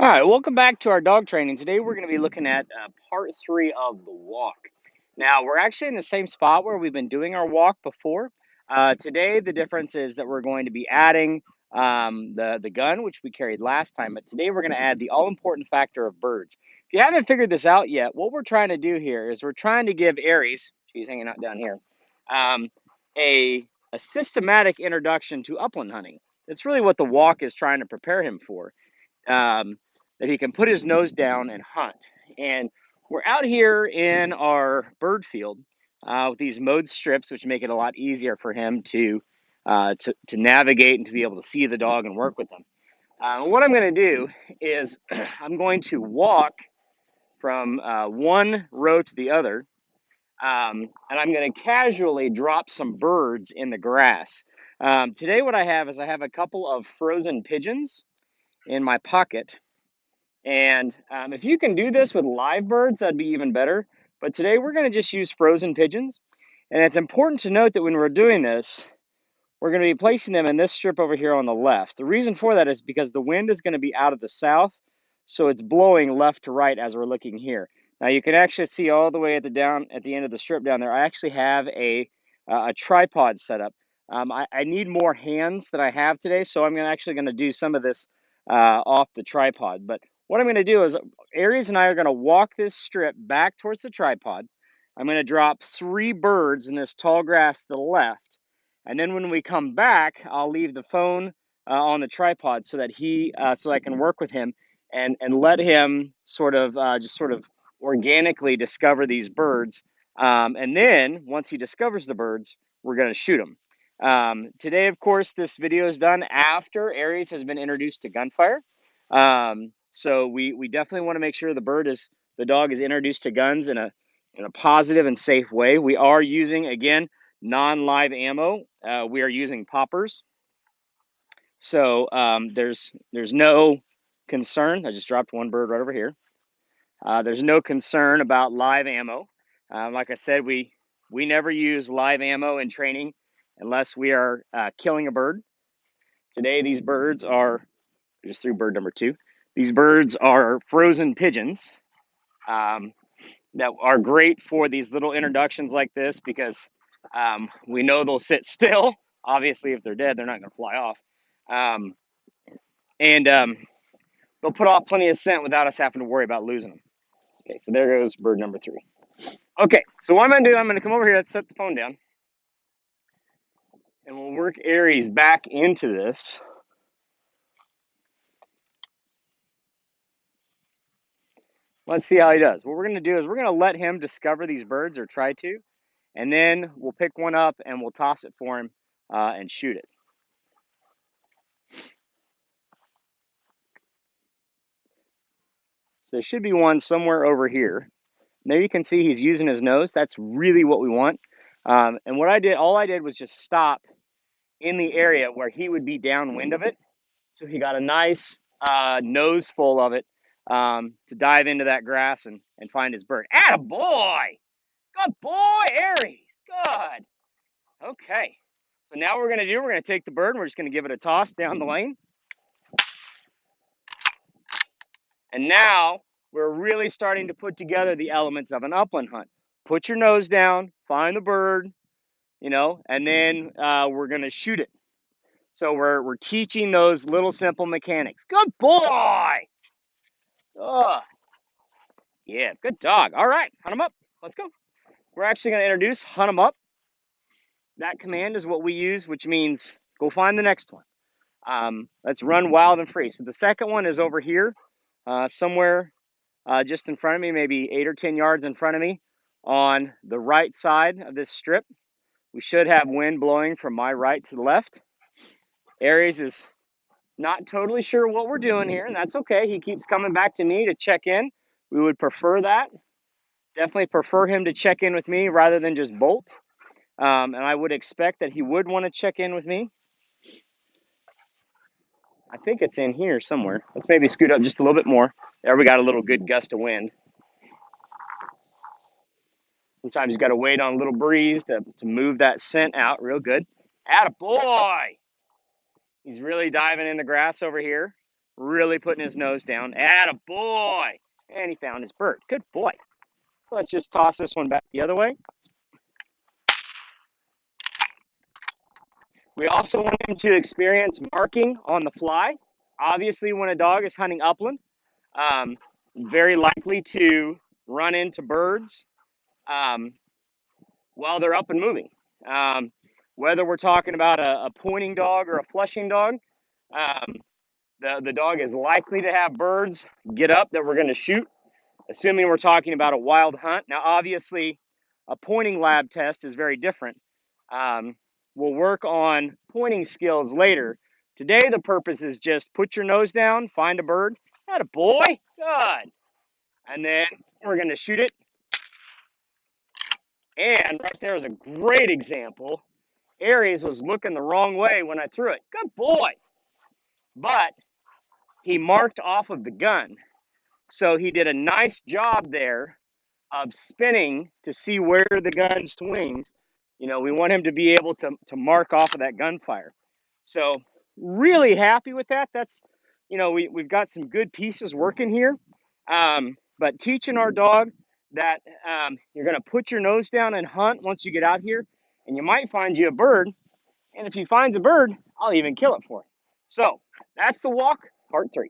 All right, welcome back to our dog training. Today we're going to be looking at part three of the walk. Now, we're actually in the same spot where we've been doing our walk before. Today, the difference is that we're going to be adding the gun, which we carried last time, but today we're going to add the all-important factor of birds. If you haven't figured this out yet, what we're trying to do here is we're trying to give Aries, she's hanging out down here, um, a systematic introduction to upland hunting. That's really what the walk is trying to prepare him for. Um, that he can put his nose down and hunt. And we're out here in our bird field with these mode strips, which make it a lot easier for him to navigate and to be able to see the dog and work with them. What I'm going to do is I'm going to walk from one row to the other, and I'm going to casually drop some birds in the grass. Today, what I have is I have a couple of frozen pigeons in my pocket. And if you can do this with live birds, that'd be even better. But today we're going to just use frozen pigeons. And it's important to note that when we're doing this, we're going to be placing them in this strip over here on the left. The reason for that is because the wind is going to be out of the south, so it's blowing left to right as we're looking here. Now you can actually see all the way at the end of the strip down there. I actually have a tripod set up. I need more hands than I have today, so I'm actually going to do some of this off the tripod. But what I'm going to do is Aries and I are going to walk this strip back towards the tripod. I'm going to drop 3 birds in this tall grass to the left. And then when we come back, I'll leave the phone on the tripod so that so I can work with him and let him just sort of organically discover these birds. And then once he discovers the birds, we're going to shoot them. Today, of course, this video is done after Aries has been introduced to gunfire. So we definitely want to make sure the dog is introduced to guns in a positive and safe way. We are using, again, non-live ammo. We are using poppers. So there's no concern. I just dropped one bird right over here. There's no concern about live ammo. Like I said, we never use live ammo in training unless we are killing a bird. Today, these birds are, I just threw bird number 2. These birds are frozen pigeons um, that are great for these little introductions like this because we know they'll sit still. Obviously, if they're dead, they're not going to fly off. Um, and they'll put off plenty of scent without us having to worry about losing them. Okay, so there goes bird number 3. Okay, so what I'm going to do, I'm going to come over here, let's set the phone down, and we'll work Aries back into this. Let's see how he does. What we're going to do is we're going to let him discover these birds, or try to, and then we'll pick one up and we'll toss it for him and shoot it. So there should be one somewhere over here. There you can see he's using his nose. That's really what we want. And what I did, all I did was just stop in the area where he would be downwind of it. So he got a nice nose full of it to dive into that grass and find his bird. Atta boy! Good boy, Aries. Good. Okay. So now what we're going to do, we're going to take the bird and we're just going to give it a toss down the lane. And now we're really starting to put together the elements of an upland hunt. Put your nose down, find the bird, and then we're going to shoot it. So we're teaching those little simple mechanics. Good boy. Oh, yeah, good dog. All right, hunt them up. Let's go. We're actually going to introduce hunt them up. That command is what we use, which means go find the next one. Let's run wild and free. So the second one is over here, somewhere just in front of me, maybe 8 or 10 yards in front of me on the right side of this strip. We should have wind blowing from my right to the left. Aries is not totally sure what we're doing here, and that's okay. He keeps coming back to me to check in. We would prefer that. Definitely prefer him to check in with me rather than just bolt. And I would expect that he would want to check in with me. I think it's in here somewhere. Let's maybe scoot up just a little bit more. There, we got a little good gust of wind. Sometimes you got to wait on a little breeze to move that scent out real good. Atta boy! He's really diving in the grass over here. really putting his nose down. Atta boy. And he found his bird. Good boy. So let's just toss this one back the other way. We also want him to experience marking on the fly. Obviously, when a dog is hunting upland, um, very likely to run into birds um, while they're up and moving. Um, whether we're talking about a pointing dog or a flushing dog, um, the dog is likely to have birds get up that we're going to shoot, assuming we're talking about a wild hunt. Now, obviously, a pointing lab test is very different. Um, we'll work on pointing skills later. Today, the purpose is just put your nose down, find a bird. Atta boy, good. And then we're going to shoot it. And right there is a great example. Aries was looking the wrong way when I threw it. Good boy. But he marked off of the gun. So he did a nice job there of spinning to see where the gun swings. You know, we want him to be able to mark off of that gunfire. So really happy with that. That's, you know, we've got some good pieces working here. But teaching our dog that you're going to put your nose down and hunt once you get out here, and you might find you a bird. And if he finds a bird, I'll even kill it for him. So that's the walk, part 3.